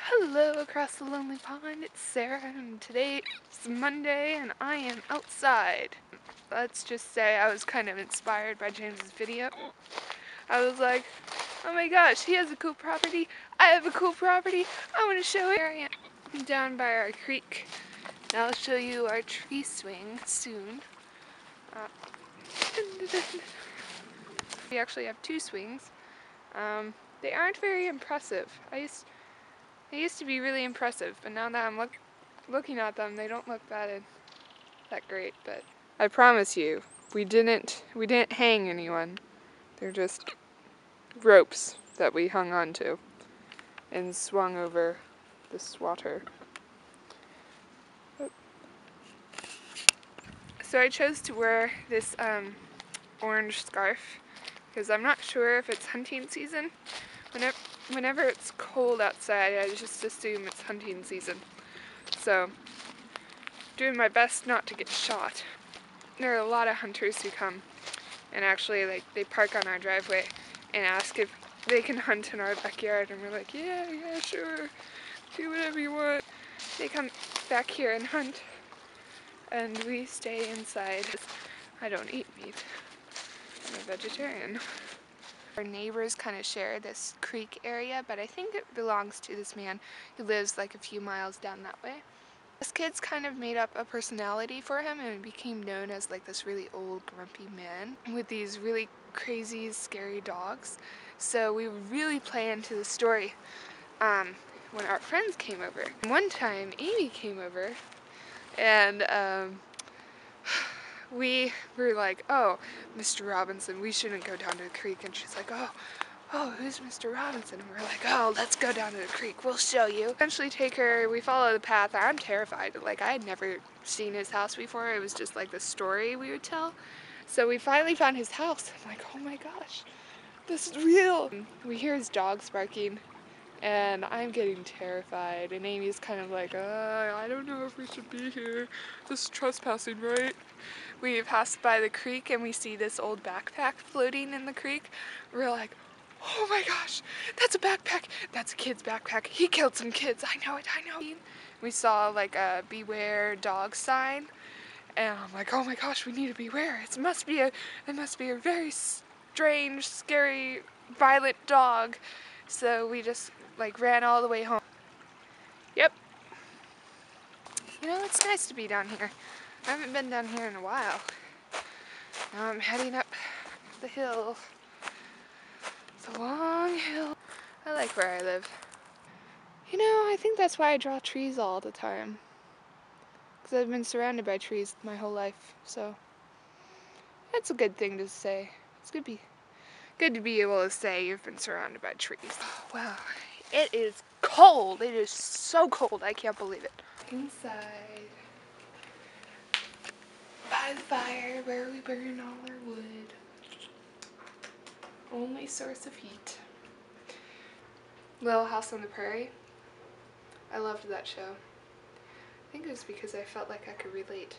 Hello across the lonely pond, it's Sarah, and today it's Monday and I am outside. Let's just say I was kind of inspired by James's video. I was like, oh my gosh, he has a cool property, I have a cool property, I want to show it. Here I am down by our creek. Now I'll show you our tree swing soon. We actually have two swings. They aren't very impressive. They used to be really impressive, but now that I'm looking at them, they don't look that great. But I promise you, we didn't hang anyone. They're just ropes that we hung onto and swung over this water. So I chose to wear this orange scarf because I'm not sure if it's hunting season. Whenever it's cold outside, I just assume it's hunting season. So, doing my best not to get shot. There are a lot of hunters who come and actually they park on our driveway and ask if they can hunt in our backyard, and we're like, yeah, sure, do whatever you want. They come back here and hunt, and we stay inside. I don't eat meat. I'm a vegetarian. Our neighbors kind of share this creek area, but I think it belongs to this man who lives like a few miles down that way. This kid's kind of made up a personality for him and became known as like this really old grumpy man with these really crazy scary dogs. So we really play into the story when our friends came over. One time Amy came over and we were like, oh, Mr. Robinson, we shouldn't go down to the creek. And she's like, oh, who's Mr. Robinson? And we're like, oh, let's go down to the creek. We'll show you. Eventually take her, we follow the path. I'm terrified. Like, I had never seen his house before. It was just like the story we would tell. So we finally found his house. I'm like, oh my gosh, this is real. We hear his dogs barking, and I'm getting terrified. And Amy's kind of like, I don't know if we should be here. This is trespassing, right? We passed by the creek and we see this old backpack floating in the creek. We're like, oh my gosh, that's a backpack. That's a kid's backpack. He killed some kids. I know it. We saw like a beware dog sign, and I'm like, oh my gosh, we need to beware. It must be a very strange, scary, violent dog. So we just like ran all the way home. Yep. You know, it's nice to be down here. I haven't been down here in a while. Now I'm heading up the hill. It's a long hill. I like where I live. You know, I think that's why I draw trees all the time. Because I've been surrounded by trees my whole life, so that's a good thing to say. It's good to be able to say you've been surrounded by trees. Wow, it is cold. It is so cold. I can't believe it. Inside, by the fire where we burn all our wood. Only source of heat. Little House on the Prairie. I loved that show. I think it was because I felt like I could relate.